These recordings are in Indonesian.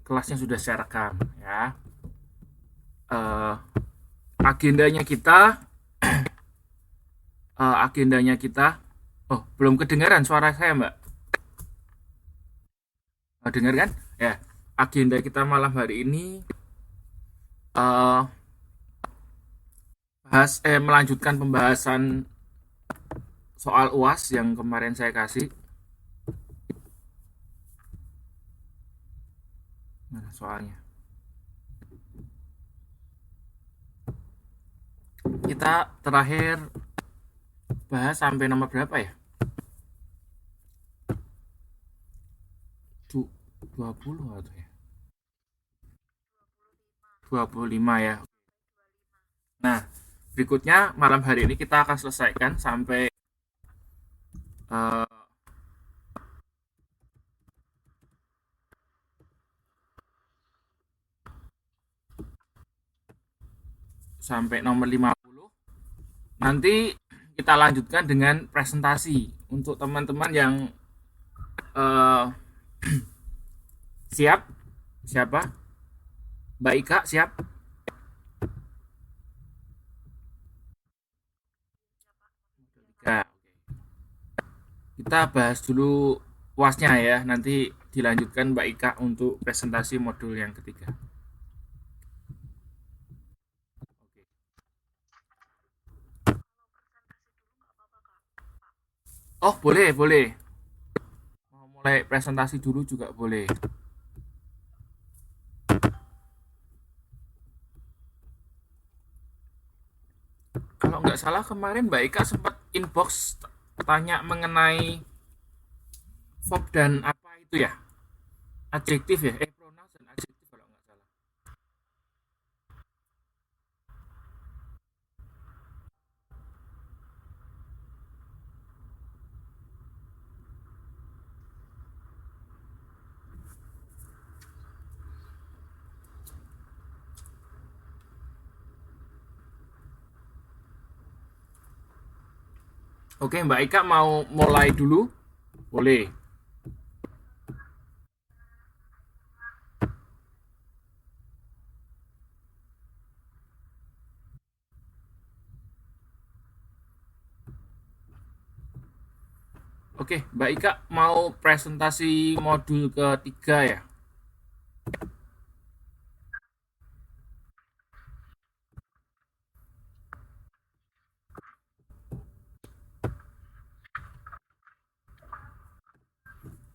kelasnya sudah saya rekam ya. Eh, agendanya kita, agendanya kita. Oh, belum kedengaran suara saya, Mbak. Dengar kan? Ya. Agenda kita malam hari ini eh, melanjutkan pembahasan soal UAS yang kemarin saya kasih. Mana soalnya? Kita terakhir bahas sampai nomor berapa ya? 20 atau ya? 25 ya. Nah, berikutnya malam hari ini kita akan selesaikan eh, sampai nomor 50. Nanti kita lanjutkan dengan presentasi untuk teman-teman yang eh, siap. Siapa? Mbak Ika siap? Ya, kita bahas dulu UASnya ya. Nanti dilanjutkan Mbak Ika untuk presentasi modul yang ketiga. Oh, boleh, boleh. Mau mulai presentasi dulu juga boleh. Kalau nggak salah kemarin Mbak Ika sempat inbox tanya mengenai verb dan apa itu ya? Adjektif ya? Pronouns dan adjektif kalau nggak salah. Oke, Mbak Ika mau mulai dulu? Boleh. Oke, Mbak Ika mau presentasi modul ketiga ya?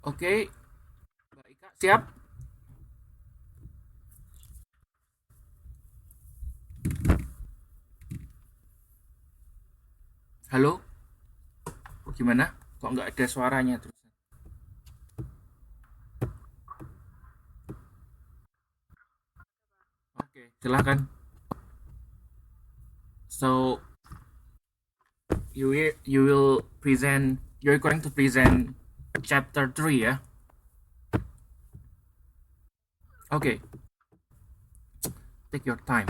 Oke, Mbak Ika siap? Halo? Gimana? Kok nggak ada suaranya terus? Oke, silakan. So, you will present, you're going to present chapter 3 ya? Oke, take your time.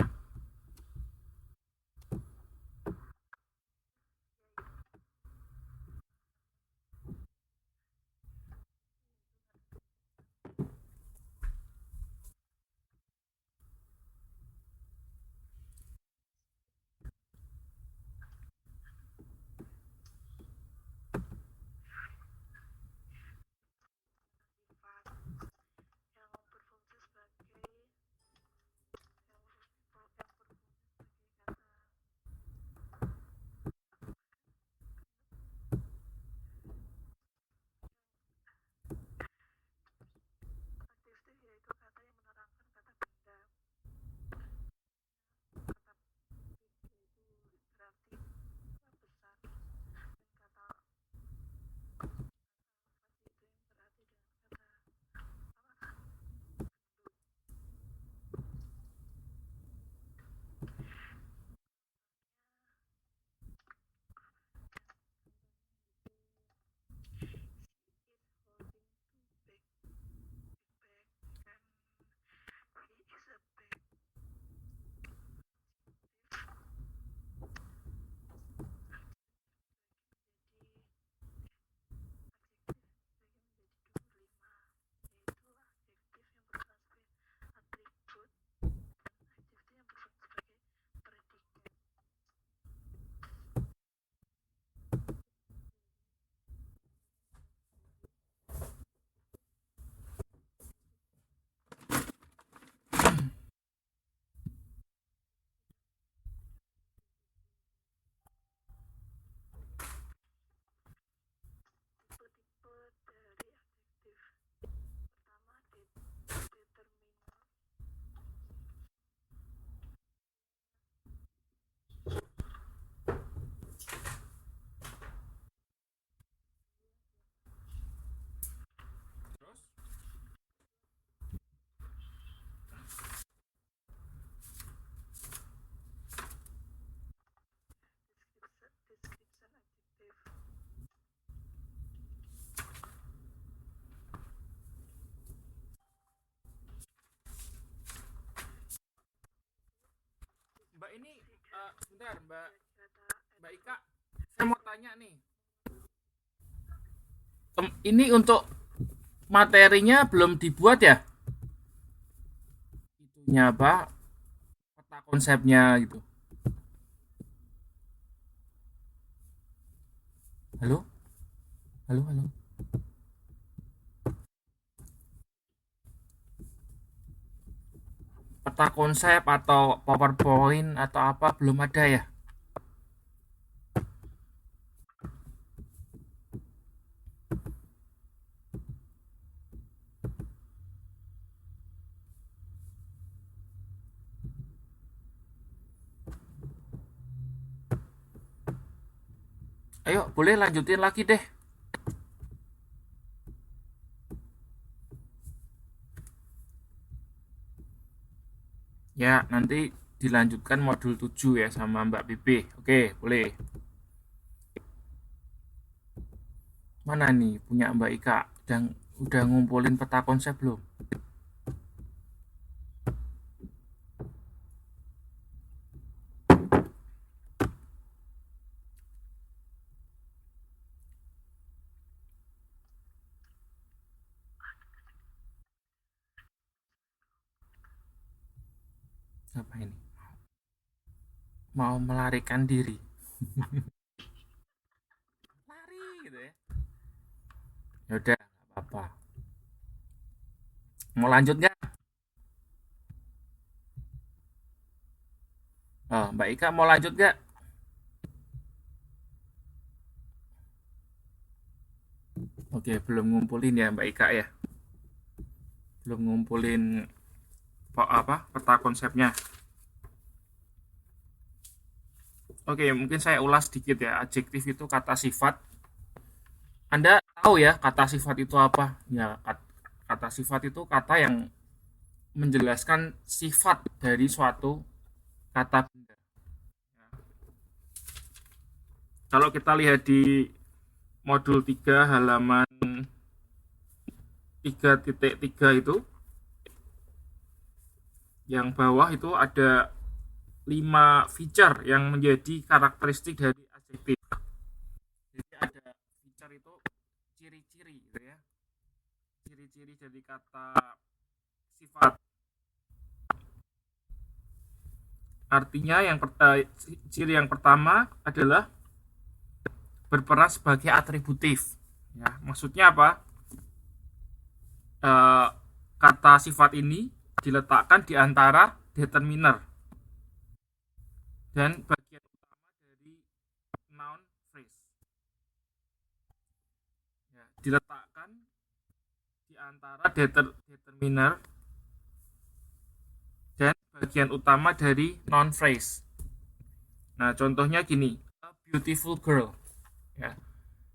ini sebentar Mbak Ika, saya mau tanya nih. Ini untuk materinya belum dibuat ya? Itunya apa? Peta konsepnya gitu. Halo? Halo, halo. Peta konsep atau PowerPoint atau apa belum ada ya? Ayo, boleh lanjutin lagi deh. Ya, nanti dilanjutkan modul 7 ya sama Mbak Bibi. Oke, boleh. Mana nih punya Mbak Ika? Udah ngumpulin peta konsep belum? Apa ini? Mau melarikan diri. Lari gitu ya. Ya udah, nggak apa-apa. Mau lanjut nggak? Oh, Mbak Ika mau lanjut nggak? Oke, belum ngumpulin ya Mbak Ika ya. Belum ngumpulin peta konsepnya. Oke, mungkin saya ulas sedikit ya. Adjektif itu kata sifat. Anda tahu ya kata sifat itu apa? Ya, kata sifat itu kata yang menjelaskan sifat dari suatu kata benda. Kalau kita lihat di modul 3 halaman 3.3 itu, yang bawah itu ada 5 feature yang menjadi karakteristik dari adjektif. Jadi ada feature itu ciri-ciri gitu ya. Ciri-ciri dari kata sifat. Artinya ciri yang pertama adalah berperan sebagai atributif. Ya, maksudnya apa? Kata sifat ini diletakkan di antara determiner dan bagian utama dari noun phrase. Ya, diletakkan di antara determiner dan bagian utama dari noun phrase. Nah, contohnya gini, a beautiful girl. Ya.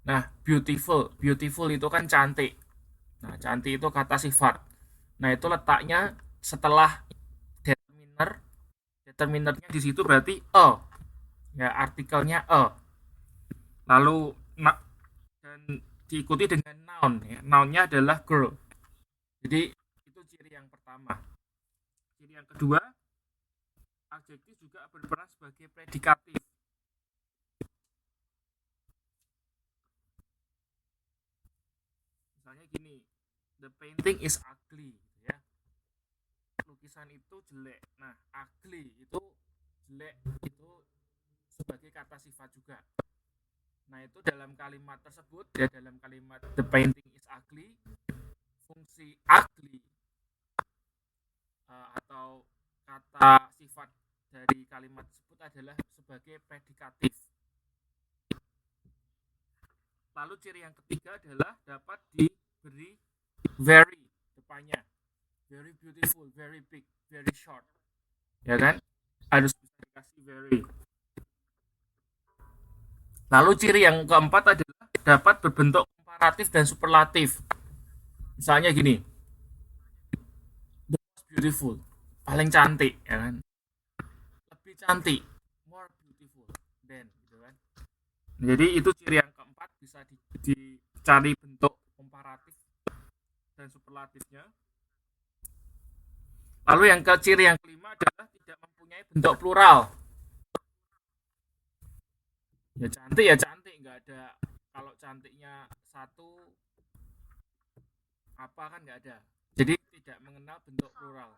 Nah, beautiful itu kan cantik. Nah, cantik itu kata sifat. Nah, itu letaknya setelah determinernya di situ berarti a. Ya, artikelnya a. Lalu dan diikuti dengan noun ya. Nounnya adalah girl. Jadi itu ciri yang pertama. Ciri yang kedua, adjektif juga berperan sebagai predikatif. Misalnya gini, the painting is ugly ya. Lukisan itu jelek. Nah, ugly itu jelek itu sebagai kata sifat juga. Nah, itu dalam kalimat tersebut ya, dalam kalimat the painting is ugly, fungsi ugly atau kata sifat dari kalimat tersebut adalah sebagai predikatif. Lalu ciri yang ketiga adalah dapat diberi very depannya. Very beautiful, very big, very short. Ya kan? Harus bisa dikasih very. Lalu ciri yang keempat adalah dapat berbentuk komparatif dan superlatif. Misalnya gini, the most beautiful, paling cantik, ya kan? Lebih cantik, more beautiful than, gitu kan? Jadi itu ciri yang keempat, bisa dicari bentuk komparatif dan superlatifnya. Lalu ciri yang kelima adalah tidak mempunyai bentuk plural. Ya cantik, nggak ada. Kalau cantiknya satu apa kan nggak ada. Jadi tidak mengenal bentuk plural.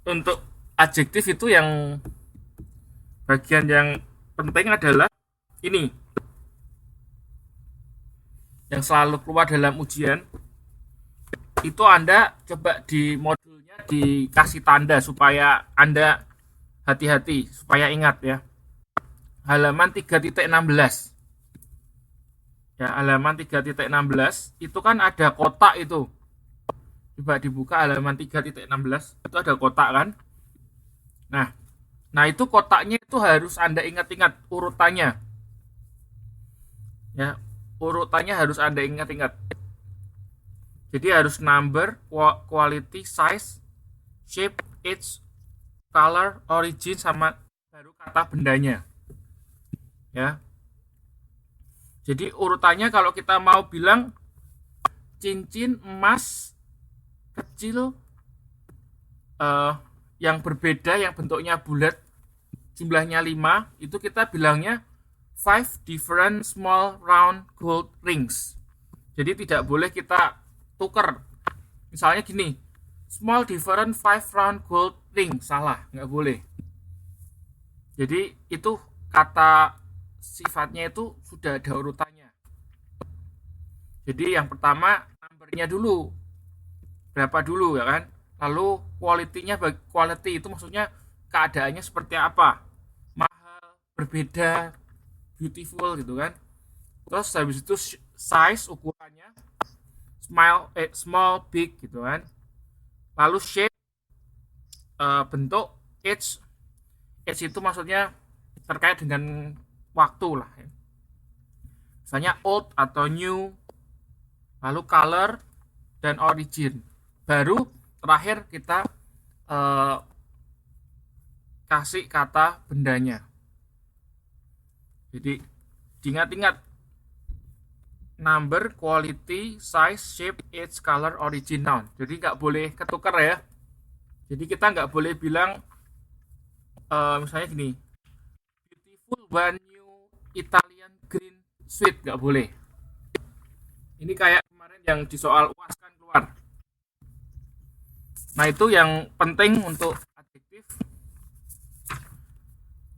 Untuk adjektif itu yang bagian yang penting adalah ini yang selalu keluar dalam ujian. Itu Anda coba di modulnya dikasih tanda supaya Anda hati-hati, supaya ingat ya. Halaman 3.16. Ya, halaman 3.16 itu kan ada kotak itu. Coba dibuka halaman 3.16, itu ada kotak kan. Nah itu kotaknya itu harus Anda ingat-ingat urutannya. Ya, urutannya harus Anda ingat-ingat. Jadi harus number, quality, size, shape, age, color, origin, sama baru kata bendanya. Ya. Jadi urutannya kalau kita mau bilang cincin emas kecil yang berbeda, yang bentuknya bulat, jumlahnya 5, itu kita bilangnya 5 different small round gold rings. Jadi tidak boleh kita tuker. Misalnya gini, small different 5 round gold ring, salah, nggak boleh. Jadi itu kata sifatnya itu sudah ada urutannya. Jadi yang pertama numbernya dulu, berapa dulu ya kan. Lalu quality itu maksudnya keadaannya seperti apa, mahal, berbeda, beautiful gitu kan. Terus habis itu size, ukurannya small, big gitu kan. Lalu shape, bentuk, age itu maksudnya terkait dengan waktu lah ya. Misalnya old atau new. Lalu color dan origin. Baru terakhir kita kasih kata bendanya. Jadi diingat-ingat, number, quality, size, shape, age, color, origin, noun. Jadi nggak boleh ketukar ya. Jadi kita nggak boleh bilang misalnya gini, beautiful one new Italian green sweet, nggak boleh. Ini kayak kemarin yang di soal UAS kan keluar. Nah itu yang penting untuk adjektif.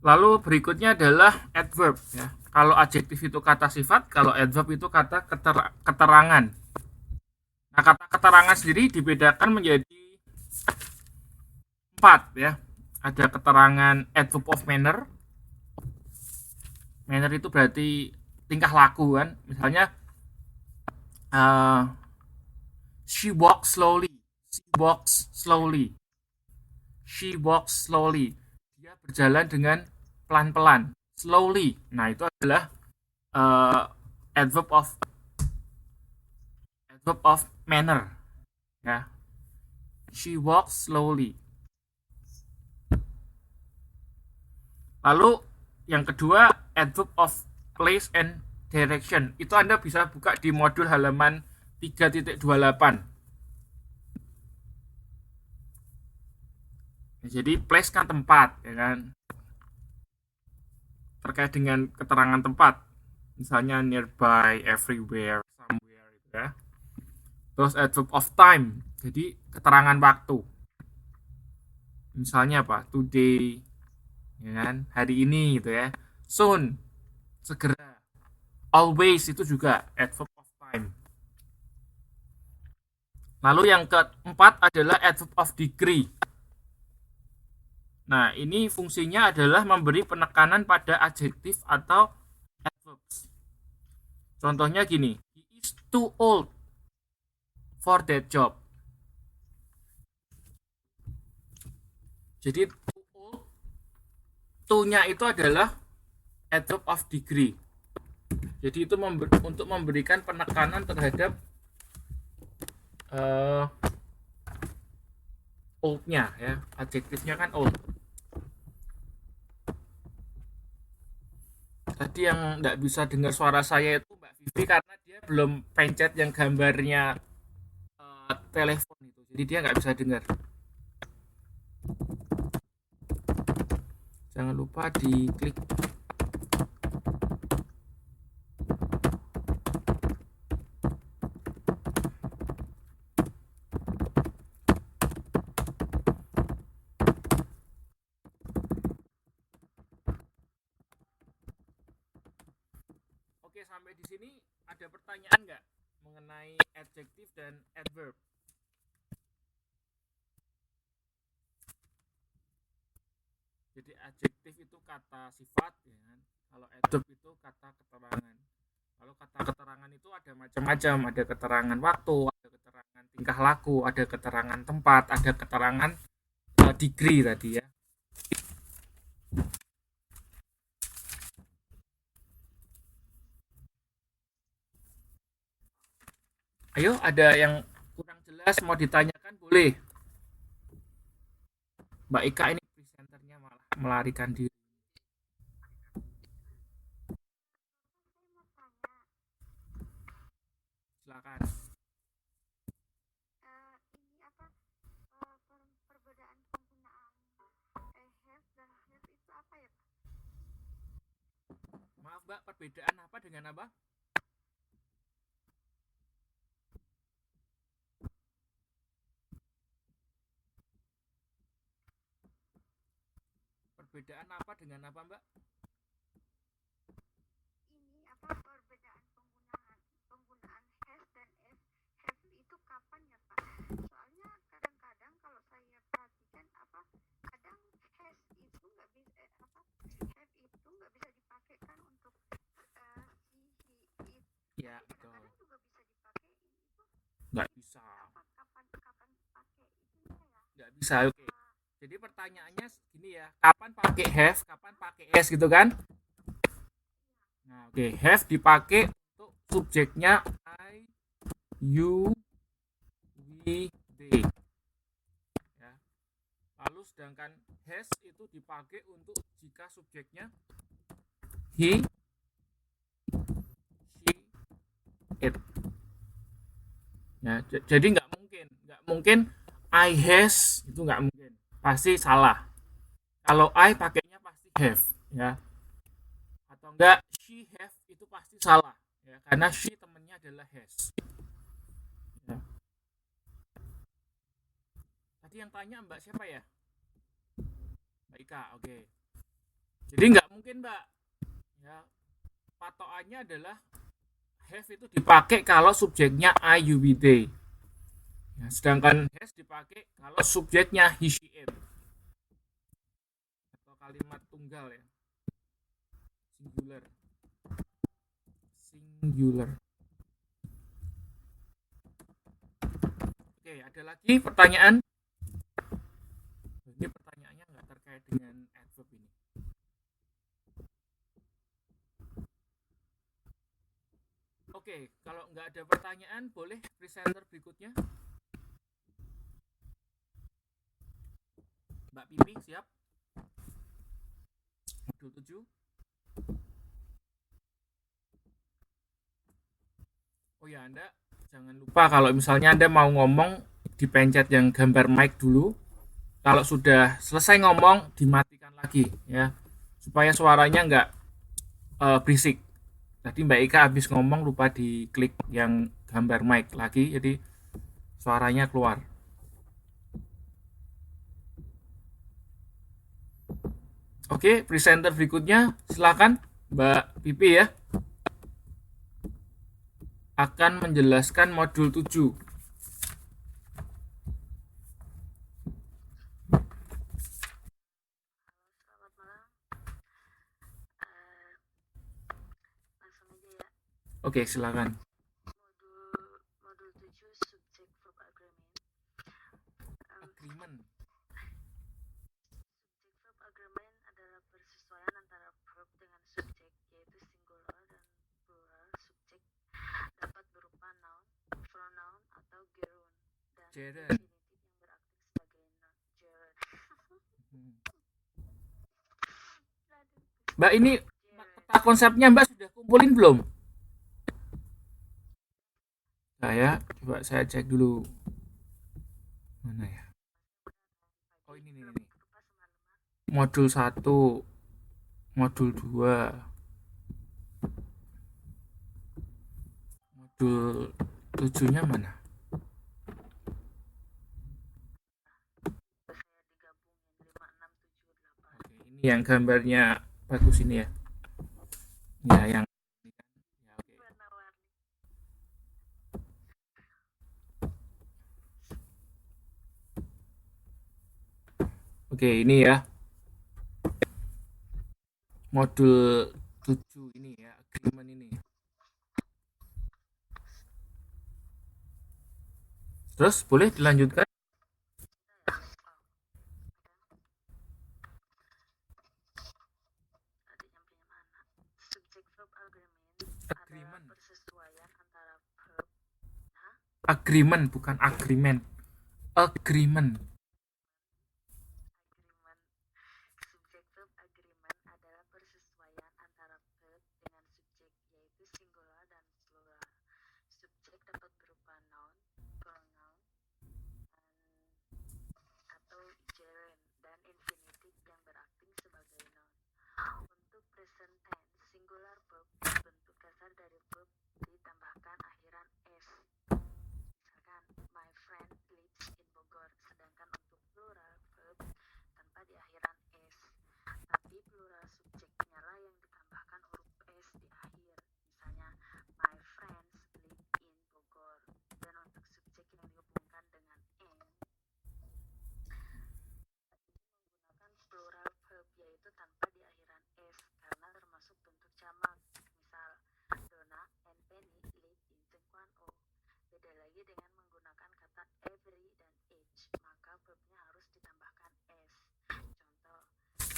Lalu berikutnya adalah adverb ya. Kalau adjektif itu kata sifat, kalau adverb itu kata keterangan. Nah, kata keterangan sendiri dibedakan menjadi 4 ya. Ada keterangan adverb of manner. Manner itu berarti tingkah laku kan. Misalnya she walks slowly. She walks slowly. Dia berjalan dengan pelan-pelan, slowly. Nah itu adalah adverb of manner ya. She walks slowly. Lalu yang kedua adverb of place and direction. Itu Anda bisa buka di modul halaman 3.28. Jadi place kan tempat ya kan. Terkait dengan keterangan tempat. Misalnya nearby, everywhere, somewhere gitu ya. Terus adverb of time. Jadi keterangan waktu. Misalnya apa? Today, ya kan? Hari ini gitu ya. Soon, segera. Always itu juga adverb of time. Lalu yang keempat adalah adverb of degree. Nah, ini fungsinya adalah memberi penekanan pada adjektif atau adverbs. Contohnya gini, he is too old for that job. Jadi too old, to-nya itu adalah adverb of degree. Jadi itu untuk memberikan penekanan terhadap old-nya ya, adjektifnya kan old. tadi yang nggak bisa dengar suara saya itu Mbak Vivi karena dia belum pencet yang gambarnya telepon itu, jadi dia nggak bisa dengar. Jangan lupa diklik. Oke, sampai di sini ada pertanyaan nggak mengenai adjektif dan adverb? Jadi adjektif itu kata sifat, ya kan? Kalau adverb itu kata keterangan. Kalau kata keterangan itu ada macam-macam, ada keterangan waktu, ada keterangan tingkah laku, ada keterangan tempat, ada keterangan degree tadi ya. Ayo, ada yang kurang jelas mau ditanyakan boleh. Mbak Ika ini presenternya malah melarikan diri. Silakan. Ini apa perbedaan penggunaan have dan have itu apa ya Pak? Maaf Mbak, perbedaan apa dengan apa? Perbedaan apa dengan apa Mbak? Ini apa perbedaan penggunaan have dan have itu kapan ya Pak? Soalnya kadang-kadang kalau saya perhatikan apa kadang have itu nggak bisa have itu nggak bisa dipakai kan untuk si he it. Ya, Tapi betul. kadang-kadang juga bisa dipakai ini itu Nggak bisa. kapan pakai itunya ya? Nggak bisa, oke. Jadi pertanyaannya gini ya, kapan pakai have, kapan pakai s gitu kan? Nah, oke, have dipakai untuk subjeknya I, you, we, they. Ya. Lalu sedangkan has itu dipakai untuk jika subjeknya he, she, it. Ya, jadi nggak mungkin I has itu nggak mungkin, pasti salah. Kalau I pakainya pasti have, ya. Atau enggak she have itu pasti salah, ya, karena she temennya adalah has. Ya. Tadi yang tanya Mbak siapa ya? Mbak Ika, oke. Jadi nggak mungkin Mbak, ya. Patokannya adalah have itu dipakai kalau subjeknya I, you, we, they. Ya, sedangkan has dipakai kalau subjeknya he, she, it. Atau kalimat tunggal ya. Singular. Oke, ada lagi pertanyaan? Ini pertanyaannya nggak terkait dengan adverb ini. Oke, kalau nggak ada pertanyaan, boleh presenter berikutnya. Mbak Pipi, siap? Modul 7. Oh ya, Anda jangan lupa kalau misalnya Anda mau ngomong, dipencet yang gambar mic dulu. Kalau sudah selesai ngomong, dimatikan lagi ya, supaya suaranya nggak berisik. Tadi Mbak Ika habis ngomong lupa diklik yang gambar mic lagi, jadi suaranya keluar. Oke, presenter berikutnya silakan Mbak Pipi ya. Akan menjelaskan modul 7. Selamat malam. Langsung aja ya. Oke, silakan. Modul 7 subject verb agreement. Agreement. Subject verb agreement adalah persesuaian antara verb dengan subjek, yaitu singular dan plural. Subjek dapat berupa noun, pronoun, atau gerund, dan Gerund. infinitif yang beraktif sebagai gerund. Mbak, ini konsepnya Mbak sudah kumpulin belum? Coba saya cek dulu. Mana ya? Oh ini nih. Modul 1, modul 2, modul 7-nya mana? Oke, ini yang gambarnya bagus ini ya. Ya, yang ya, oke. Oke, ini ya. Modul 7 ini ya, agreement ini. Terus boleh dilanjutkan? Agreement. Agreement bukan agreement. Agreement. Subject verb agreement adalah persesuaian antara verb dengan subjek, yaitu singular dan plural. Subjek dapat berupa noun, pronoun, atau gerund, dan infinitif yang berakting sebagai noun. Untuk present tense, singular verb berbentuk dasar dari verb ditambahkan akhiran s. Misalkan, my friend lives in Bogor. Sedangkan untuk plural verb tanpa di akhiran s. Tapi plural subjeknya lah yang ditambahkan huruf s di akhir. Misalnya, my friends live in Bogor. Dan untuk subjek yang dihubungkan dengan n, menggunakan plural verb yaitu tanpa di akhiran s karena termasuk bentuk jamak. Misal, Donna and Penny live in Tengkuan-o. Beda lagi dengan menggunakan kata every dan each, maka verbnya harus ditambahkan s. Contoh,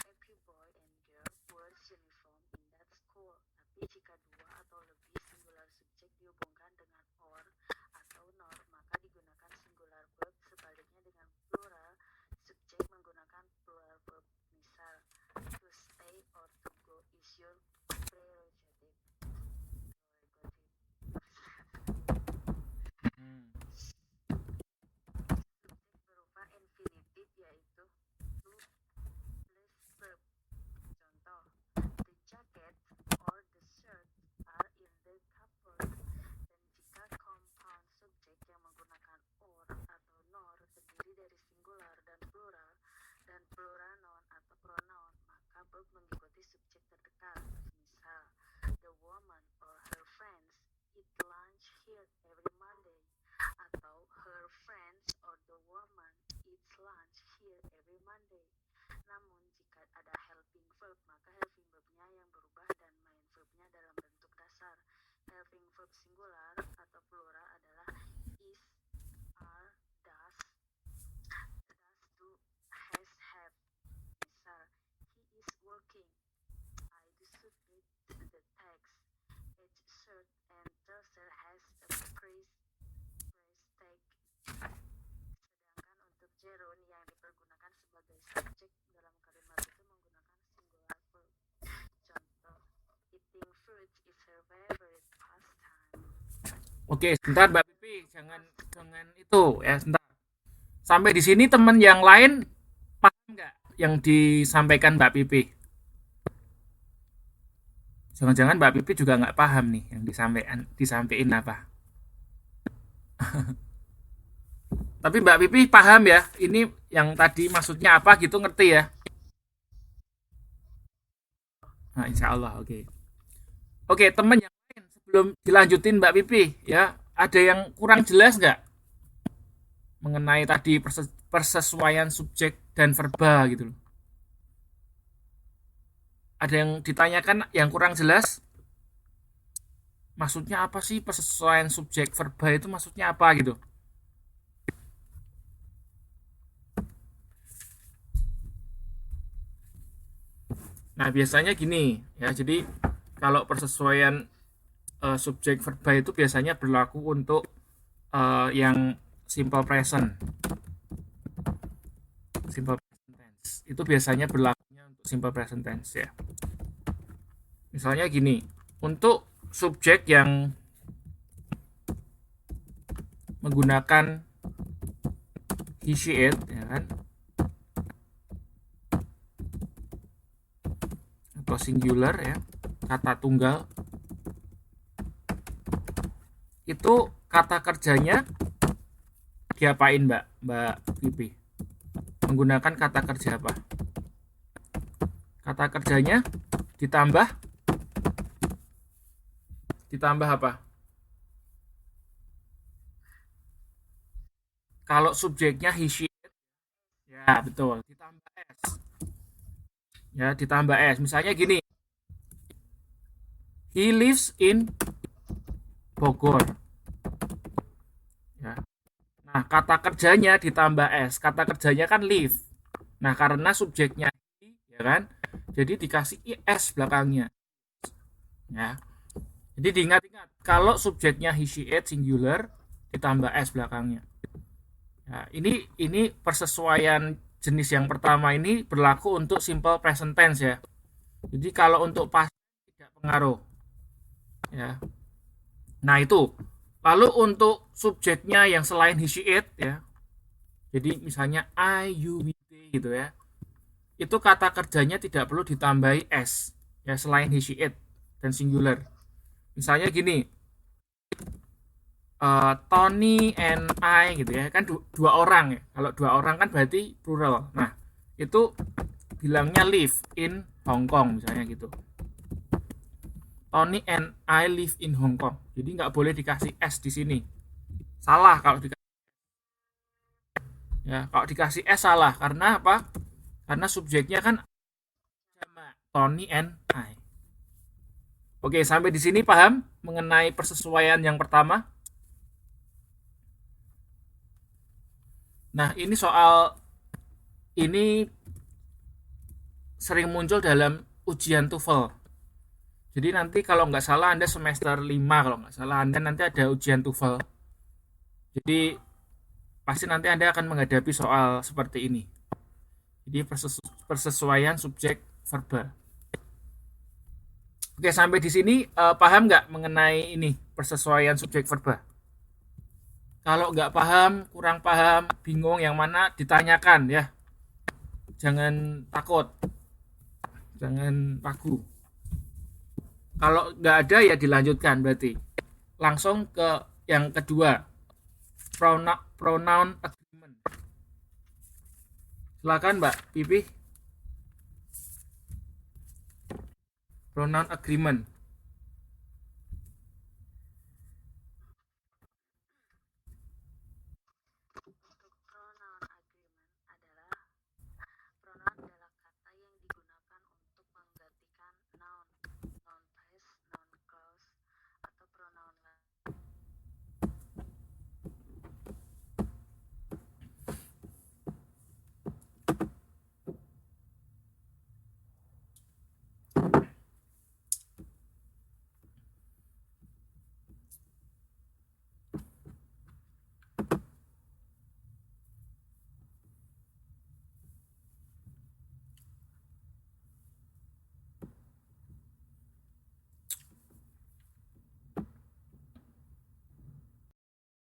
every boy and girl wears uniform in that school. Tapi jika dua atau lebih singular subjek dihubungkan dengan or atau nor, maka digunakan singular verb. Sebaliknya dengan plural subjek menggunakan plural verb. Misal, to stay or to go is your prerogative. Subjek berupa infinitif yaitu to plus verb. Contoh, the jacket or the shirt are in the cupboard. Dan jika compound subjek yang menggunakan or atau nor terdiri dari singular dan plural noun atau pronoun, maka verb mengikuti subjek terdekat. Misal, the woman or her friends eat lunch here every Monday. Atau her friends or the woman eats lunch here every Monday. Namun jika ada helping verb, maka helping verbnya yang berubah dan main verbnya dalam bentuk dasar. Helping verb singular atau plural adalah is, are, does, do, has, have. Misal, he is working. I distribute the text. Each shirt and trouser has a price tag. Sedangkan untuk gerund yang dipergunakan sebagai subjek dalam kalimat itu menggunakan singular verb. Contoh, eating fruit is her favorite pastime. Oke, sebentar Mbak Pipi, jangan itu ya, sebentar. Sampai di sini teman yang lain paham nggak yang disampaikan Mbak Pipi? Jangan-jangan Mbak Pipi juga nggak paham nih yang disampaikan apa. Tapi Mbak Pipi paham ya, ini yang tadi maksudnya apa gitu, ngerti ya? Nah, insya Allah, oke. Oke, teman yang lain sebelum dilanjutin Mbak Pipi ya, ada yang kurang jelas nggak mengenai tadi persesuaian subjek dan verba gitu loh? Ada yang ditanyakan yang kurang jelas? Maksudnya apa sih persesuaian subjek verba itu, maksudnya apa gitu? Nah, biasanya gini ya. Jadi kalau persesuaian subjek verba itu biasanya berlaku untuk yang simple present. Simple present tense. Itu biasanya berlakunya untuk simple present tense ya. Misalnya gini, untuk subjek yang menggunakan he, she, it, ya kan, atau singular ya, kata tunggal, itu kata kerjanya diapain Mbak Pipi? Menggunakan kata kerja apa? Kata kerjanya ditambah apa? Kalau subjeknya he, she, it, ya betul, ditambah s. Ya, ditambah s. Misalnya gini, he lives in Bogor. Ya. Nah, kata kerjanya ditambah s. Kata kerjanya kan live. Nah, karena subjeknya he, ya kan, jadi dikasih is belakangnya. Ya. Jadi diingat-ingat, kalau subjeknya he, she, it singular ditambah s belakangnya. Ya, ini persesuaian jenis yang pertama ini berlaku untuk simple present tense ya. Jadi kalau untuk past tidak pengaruh. Ya. Nah, itu. Lalu untuk subjeknya yang selain he, she, it ya. Jadi misalnya I, you, we, they gitu ya. Itu kata kerjanya tidak perlu ditambahi s ya selain he, she, it dan singular. Misalnya gini, Tony and I gitu ya, kan dua orang ya. Kalau dua orang kan berarti plural. Nah, itu bilangnya live in Hong Kong misalnya gitu. Tony and I live in Hong Kong. Jadi nggak boleh dikasih s di sini. Salah kalau dikasih ya, kalau dikasih s salah karena apa? Karena subjeknya kan sama Tony and I. Oke, sampai di sini paham mengenai persesuaian yang pertama? Nah, ini sering muncul dalam ujian TOEFL. Jadi nanti kalau nggak salah Anda semester 5, kalau nggak salah Anda nanti ada ujian TOEFL. Jadi pasti nanti Anda akan menghadapi soal seperti ini. Jadi persesuaian subjek verbal. Oke, sampai di sini paham nggak mengenai ini persesuaian subjek verbal? Kalau nggak paham, kurang paham, bingung yang mana ditanyakan ya. Jangan takut, jangan ragu. Kalau nggak ada ya dilanjutkan berarti. Langsung ke yang kedua, pronoun agreement. Silakan Mbak Pipi. Pronoun agreement.